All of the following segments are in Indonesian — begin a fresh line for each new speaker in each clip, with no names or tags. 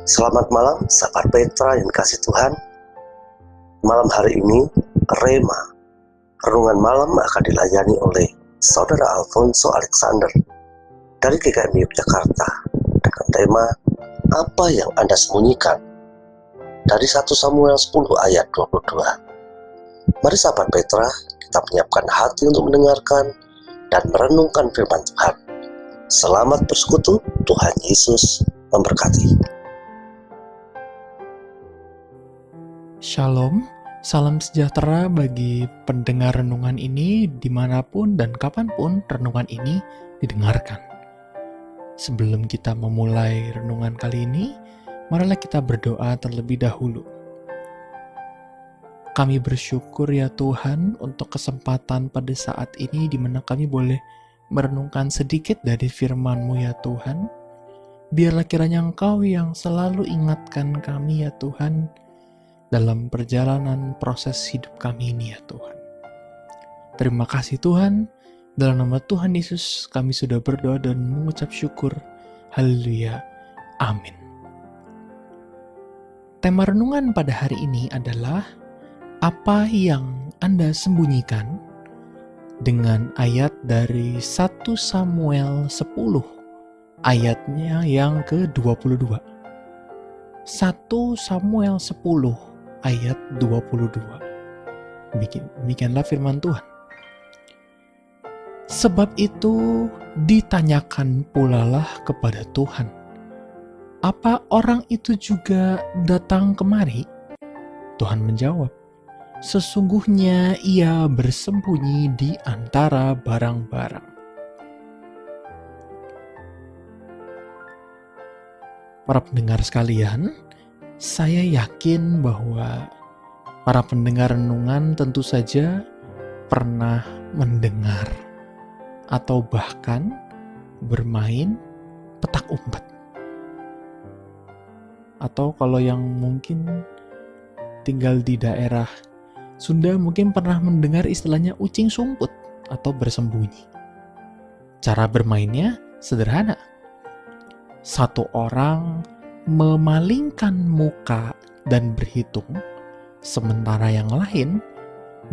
Selamat malam, sahabat Petra yang kasih Tuhan. Malam hari ini, Rema, renungan malam akan dilayani oleh Saudara Alfonso Alexander dari GKMI Yogyakarta dengan tema Apa yang Anda sembunyikan? Dari 1 Samuel 10 ayat 22. Mari sahabat Petra, kita menyiapkan hati untuk mendengarkan dan merenungkan firman Tuhan. Selamat bersekutu, Tuhan Yesus memberkati.
Shalom, salam sejahtera bagi pendengar renungan ini dimanapun dan kapanpun renungan ini didengarkan. Sebelum kita memulai renungan kali ini, marilah kita berdoa terlebih dahulu. Kami bersyukur ya Tuhan untuk kesempatan pada saat ini di mana kami boleh merenungkan sedikit dari firman-Mu ya Tuhan. Biarlah kiranya Engkau yang selalu ingatkan kami ya Tuhan, dalam perjalanan proses hidup kami ini ya Tuhan. Terima kasih Tuhan, dalam nama Tuhan Yesus kami sudah berdoa dan mengucap syukur. Haleluya, amin. Tema renungan pada hari ini adalah apa yang Anda sembunyikan, dengan ayat dari 1 Samuel 10 ayatnya yang ke-22. 1 Samuel 10 ayat 22. Demikianlah firman Tuhan. Sebab itu ditanyakan pulalah kepada Tuhan, apa orang itu juga datang kemari? Tuhan menjawab, sesungguhnya ia bersembunyi di antara barang-barang. Para pendengar sekalian, saya yakin bahwa para pendengar renungan tentu saja pernah mendengar atau bahkan bermain petak umpet. Atau kalau yang mungkin tinggal di daerah Sunda mungkin pernah mendengar istilahnya ucing sumput atau bersembunyi. Cara bermainnya sederhana. Satu orang memalingkan muka dan berhitung, sementara yang lain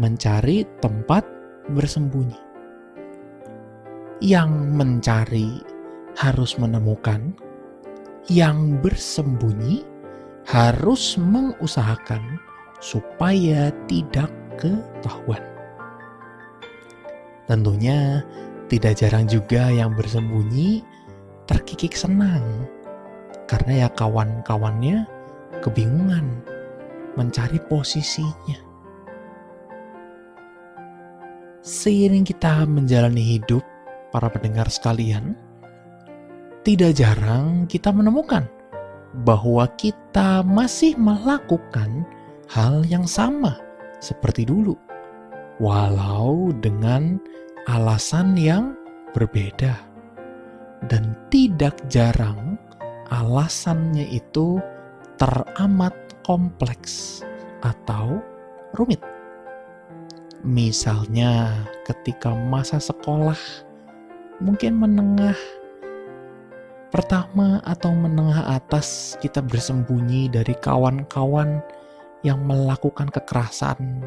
mencari tempat bersembunyi. Yang mencari harus menemukan, yang bersembunyi harus mengusahakan supaya tidak ketahuan. Tentunya tidak jarang juga yang bersembunyi terkikik senang, karena ya kawan-kawannya kebingungan mencari posisinya. Seiring kita menjalani hidup, para pendengar sekalian, tidak jarang kita menemukan bahwa kita masih melakukan hal yang sama seperti dulu, walau dengan alasan yang berbeda. Dan tidak jarang alasannya itu teramat kompleks atau rumit. Misalnya ketika masa sekolah, mungkin menengah pertama atau menengah atas, kita bersembunyi dari kawan-kawan yang melakukan kekerasan.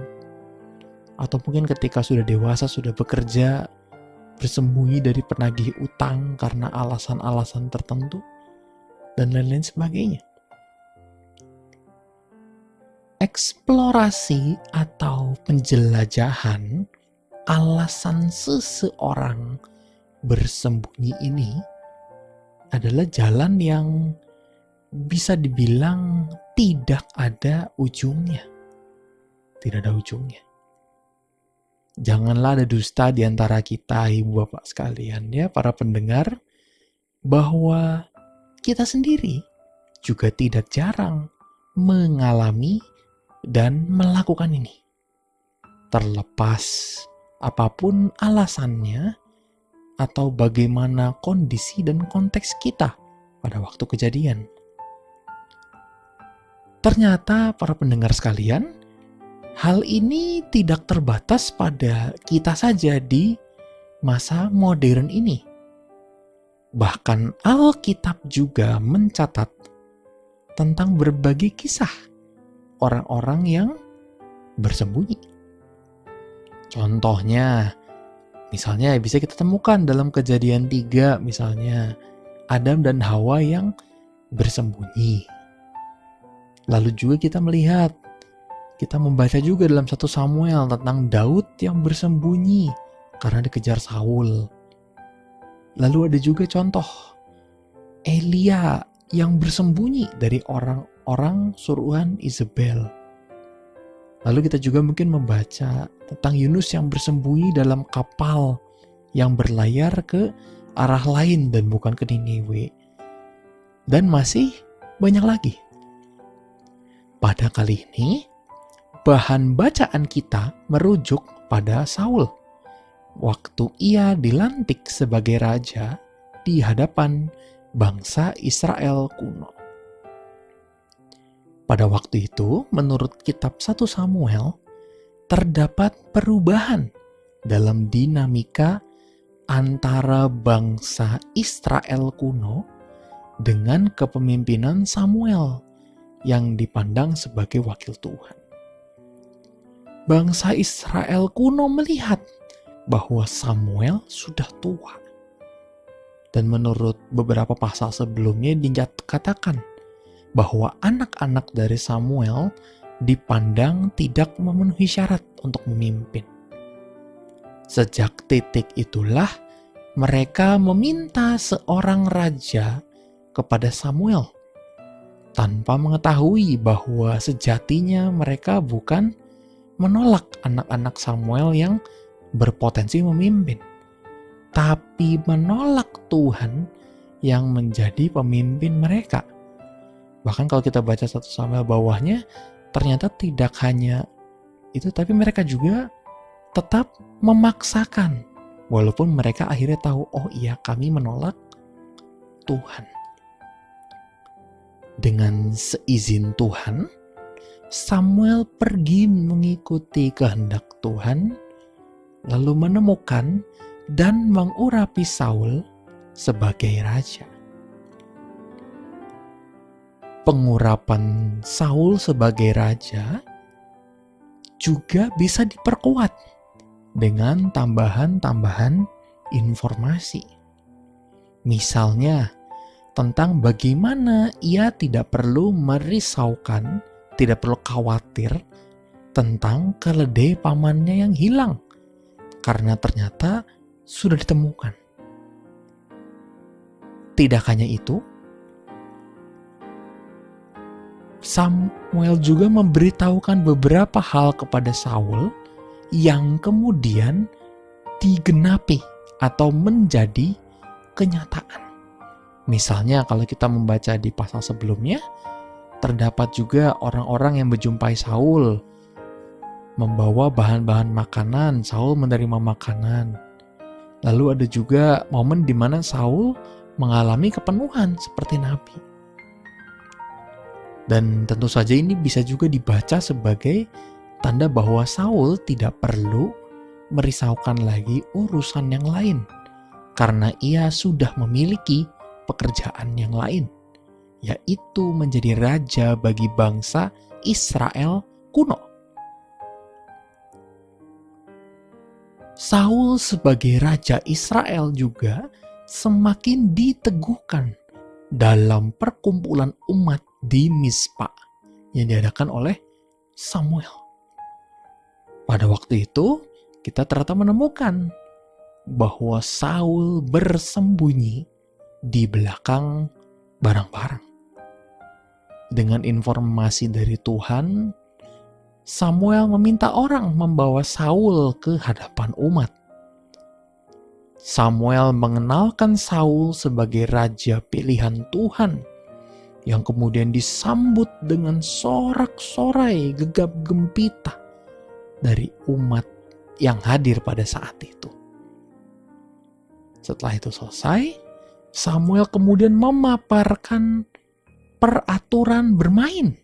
Atau mungkin ketika sudah dewasa, sudah bekerja, bersembunyi dari penagih utang karena alasan-alasan tertentu, dan lain-lain sebagainya. Eksplorasi atau penjelajahan alasan seseorang bersembunyi ini adalah jalan yang bisa dibilang tidak ada ujungnya. Tidak ada ujungnya. Janganlah ada dusta di antara kita, ibu bapak sekalian, ya para pendengar, bahwa kita sendiri juga tidak jarang mengalami dan melakukan ini. Terlepas apapun alasannya atau bagaimana kondisi dan konteks kita pada waktu kejadian. Ternyata para pendengar sekalian, hal ini tidak terbatas pada kita saja di masa modern ini. Bahkan Alkitab juga mencatat tentang berbagai kisah orang-orang yang bersembunyi. Contohnya, misalnya bisa kita temukan dalam Kejadian 3, misalnya Adam dan Hawa yang bersembunyi. Lalu juga kita membaca juga dalam 1 Samuel tentang Daud yang bersembunyi karena dikejar Saul. Lalu ada juga contoh Elia yang bersembunyi dari orang-orang suruhan Isabel. Lalu kita juga mungkin membaca tentang Yunus yang bersembunyi dalam kapal yang berlayar ke arah lain dan bukan ke Niniwe. Dan masih banyak lagi. Pada kali ini, bahan bacaan kita merujuk pada Saul. Waktu ia dilantik sebagai raja di hadapan bangsa Israel kuno. Pada waktu itu, menurut kitab 1 Samuel, terdapat perubahan dalam dinamika antara bangsa Israel kuno dengan kepemimpinan Samuel yang dipandang sebagai wakil Tuhan. Bangsa Israel kuno melihat bahwa Samuel sudah tua. Dan menurut beberapa pasal sebelumnya dikatakan bahwa anak-anak dari Samuel dipandang tidak memenuhi syarat untuk memimpin. Sejak titik itulah mereka meminta seorang raja kepada Samuel tanpa mengetahui bahwa sejatinya mereka bukan menolak anak-anak Samuel yang berpotensi memimpin, tapi menolak Tuhan yang menjadi pemimpin mereka. Bahkan kalau kita baca 1 Samuel bawahnya, ternyata tidak hanya itu, tapi mereka juga tetap memaksakan. Walaupun mereka akhirnya tahu, oh iya kami menolak Tuhan. Dengan seizin Tuhan, Samuel pergi mengikuti kehendak Tuhan, lalu menemukan dan mengurapi Saul sebagai raja. Pengurapan Saul sebagai raja juga bisa diperkuat dengan tambahan-tambahan informasi. Misalnya, tentang bagaimana ia tidak perlu merisaukan, tidak perlu khawatir tentang keledai pamannya yang hilang, karena ternyata sudah ditemukan. Tidak hanya itu, Samuel juga memberitahukan beberapa hal kepada Saul yang kemudian digenapi atau menjadi kenyataan. Misalnya kalau kita membaca di pasal sebelumnya, terdapat juga orang-orang yang menjumpai Saul, membawa bahan-bahan makanan, Saul menerima makanan. Lalu ada juga momen di mana Saul mengalami kepenuhan seperti nabi. Dan tentu saja ini bisa juga dibaca sebagai tanda bahwa Saul tidak perlu merisaukan lagi urusan yang lain, karena ia sudah memiliki pekerjaan yang lain, yaitu menjadi raja bagi bangsa Israel kuno. Saul sebagai raja Israel juga semakin diteguhkan dalam perkumpulan umat di Mizpa yang diadakan oleh Samuel. Pada waktu itu, kita ternyata menemukan bahwa Saul bersembunyi di belakang barang-barang. Dengan informasi dari Tuhan, Samuel meminta orang membawa Saul ke hadapan umat. Samuel mengenalkan Saul sebagai raja pilihan Tuhan yang kemudian disambut dengan sorak-sorai gegap gempita dari umat yang hadir pada saat itu. Setelah itu selesai, Samuel kemudian memaparkan peraturan bermain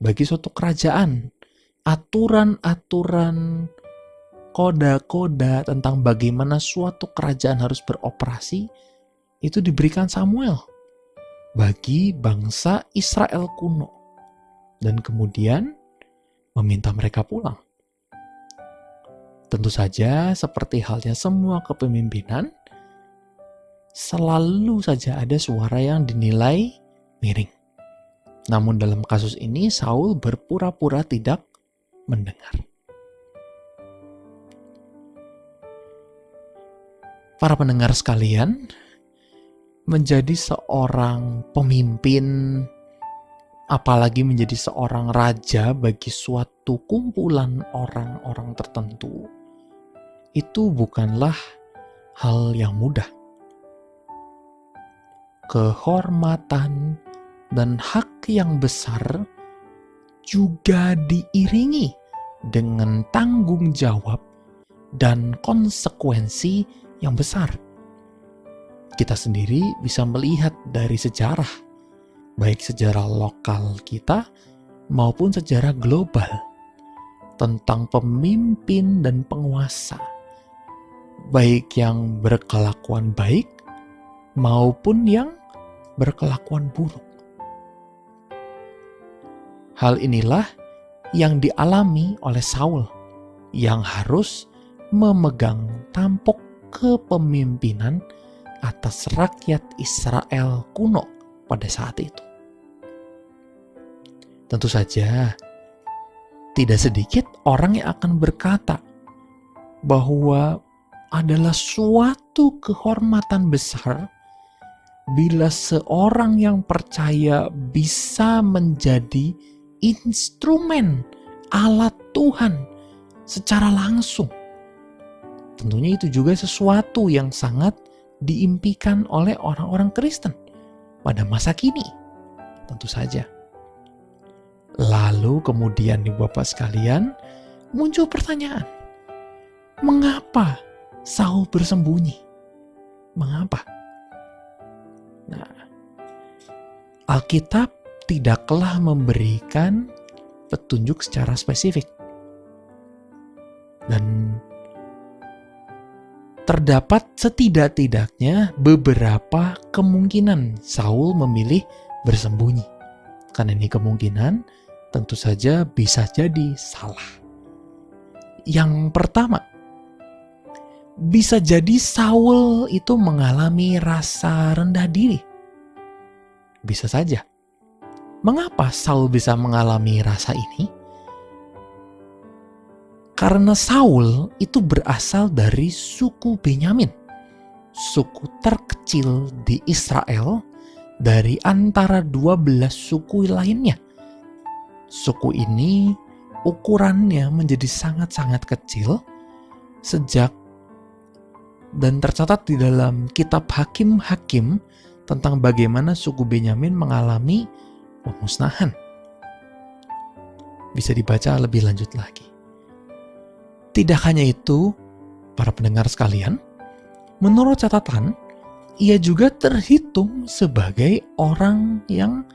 bagi suatu kerajaan, aturan-aturan, koda-koda tentang bagaimana suatu kerajaan harus beroperasi, itu diberikan Samuel. bagi bangsa Israel kuno, dan kemudian meminta mereka pulang. Tentu saja, seperti halnya semua kepemimpinan, selalu saja ada suara yang dinilai miring. Namun dalam kasus ini, Saul berpura-pura tidak mendengar. Para pendengar sekalian, menjadi seorang pemimpin, apalagi menjadi seorang raja bagi suatu kumpulan orang-orang tertentu, itu bukanlah hal yang mudah. Kehormatan dan hak yang besar juga diiringi dengan tanggung jawab dan konsekuensi yang besar. Kita sendiri bisa melihat dari sejarah, baik sejarah lokal kita maupun sejarah global, tentang pemimpin dan penguasa, baik yang berkelakuan baik maupun yang berkelakuan buruk. Hal inilah yang dialami oleh Saul, yang harus memegang tampuk kepemimpinan atas rakyat Israel kuno pada saat itu. Tentu saja, tidak sedikit orang yang akan berkata bahwa adalah suatu kehormatan besar bila seorang yang percaya bisa menjadi instrumen alat Tuhan secara langsung. Tentunya itu juga sesuatu yang sangat diimpikan oleh orang-orang Kristen pada masa kini. Tentu saja. Lalu kemudian nih Bapak sekalian, muncul pertanyaan. Mengapa Saul bersembunyi? Mengapa? Nah, Alkitab tidaklah memberikan petunjuk secara spesifik. Dan terdapat setidak-tidaknya beberapa kemungkinan Saul memilih bersembunyi. Karena ini kemungkinan tentu saja bisa jadi salah. Yang pertama, bisa jadi Saul itu mengalami rasa rendah diri. Bisa saja. Mengapa Saul bisa mengalami rasa ini? Karena Saul itu berasal dari suku Benyamin, suku terkecil di Israel dari antara 12 suku lainnya. Suku ini ukurannya menjadi sangat-sangat kecil sejak, dan tercatat di dalam kitab Hakim-Hakim tentang bagaimana suku Benyamin mengalami pemusnahan. Bisa dibaca lebih lanjut lagi. Tidak hanya itu, para pendengar sekalian, menurut catatan, ia juga terhitung sebagai orang yang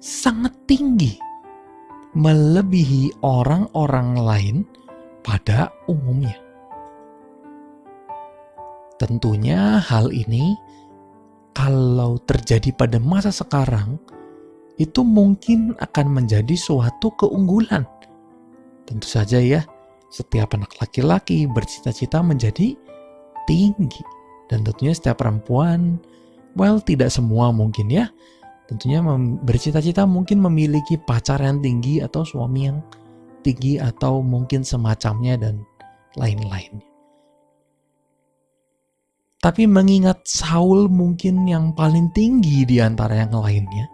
sangat tinggi, melebihi orang-orang lain pada umumnya. Tentunya hal ini, kalau terjadi pada masa sekarang, itu mungkin akan menjadi suatu keunggulan. Tentu saja ya, setiap anak laki-laki bercita-cita menjadi tinggi. Dan tentunya setiap perempuan, tidak semua mungkin ya, tentunya bercita-cita mungkin memiliki pacar yang tinggi atau suami yang tinggi atau mungkin semacamnya dan lain-lainnya. Tapi mengingat Saul mungkin yang paling tinggi di antara yang lainnya,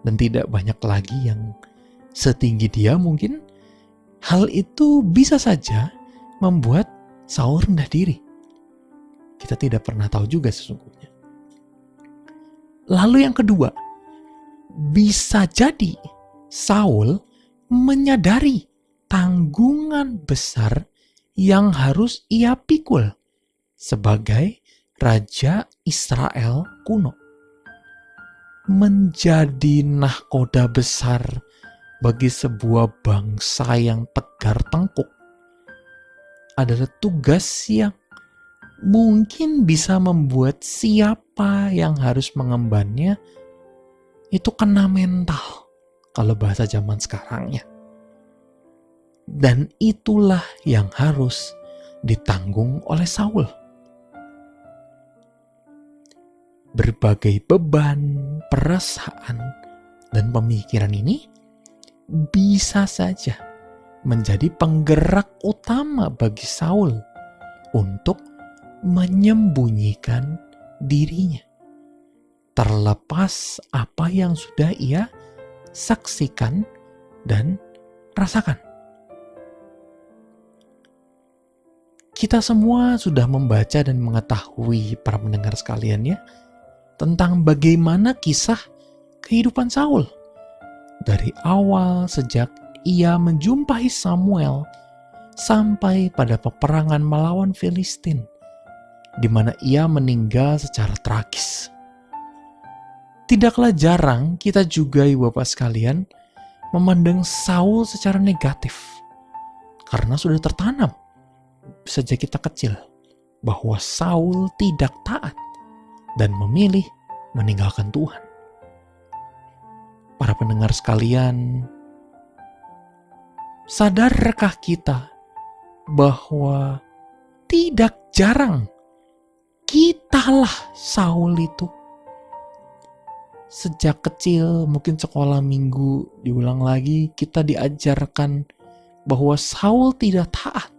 dan tidak banyak lagi yang setinggi dia mungkin, hal itu bisa saja membuat Saul rendah diri. Kita tidak pernah tahu juga sesungguhnya. Lalu yang kedua, bisa jadi Saul menyadari tanggungan besar yang harus ia pikul sebagai Raja Israel kuno. Menjadi nahkoda besar bagi sebuah bangsa yang tegar tengkuk adalah tugas yang mungkin bisa membuat siapa yang harus mengembannya itu kena mental kalau bahasa zaman sekarang ya. Dan itulah yang harus ditanggung oleh Saul. Berbagai beban, perasaan, dan pemikiran ini bisa saja menjadi penggerak utama bagi Saul untuk menyembunyikan dirinya. Terlepas apa yang sudah ia saksikan dan rasakan. Kita semua sudah membaca dan mengetahui, para pendengar sekalian ya, tentang bagaimana kisah kehidupan Saul. Dari awal sejak ia menjumpai Samuel sampai pada peperangan melawan Filistin, di mana ia meninggal secara tragis. Tidaklah jarang kita juga, ibu bapak sekalian, memandang Saul secara negatif. Karena sudah tertanam sejak kita kecil bahwa Saul tidak taat dan memilih meninggalkan Tuhan. Para pendengar sekalian, sadarkah kita bahwa tidak jarang kitalah Saul itu? Sejak kecil, mungkin sekolah minggu diulang lagi, kita diajarkan bahwa Saul tidak taat.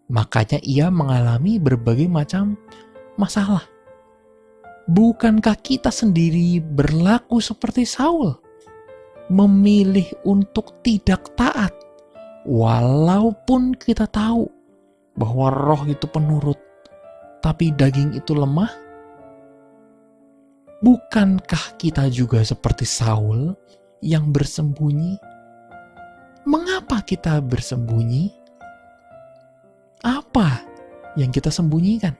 Makanya ia mengalami berbagai macam masalah. Bukankah kita sendiri berlaku seperti Saul? Memilih untuk tidak taat. Walaupun kita tahu bahwa roh itu penurut, tapi daging itu lemah. Bukankah kita juga seperti Saul yang bersembunyi? Mengapa kita bersembunyi? Apa yang kita sembunyikan?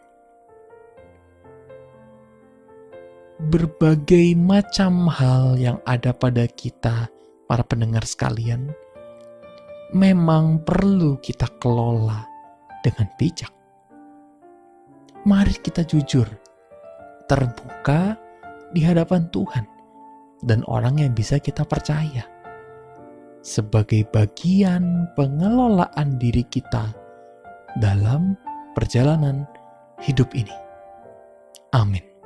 Berbagai macam hal yang ada pada kita, para pendengar sekalian, memang perlu kita kelola dengan bijak. Mari kita jujur, terbuka di hadapan Tuhan dan orang yang bisa kita percaya sebagai bagian pengelolaan diri kita dalam perjalanan hidup ini. Amin.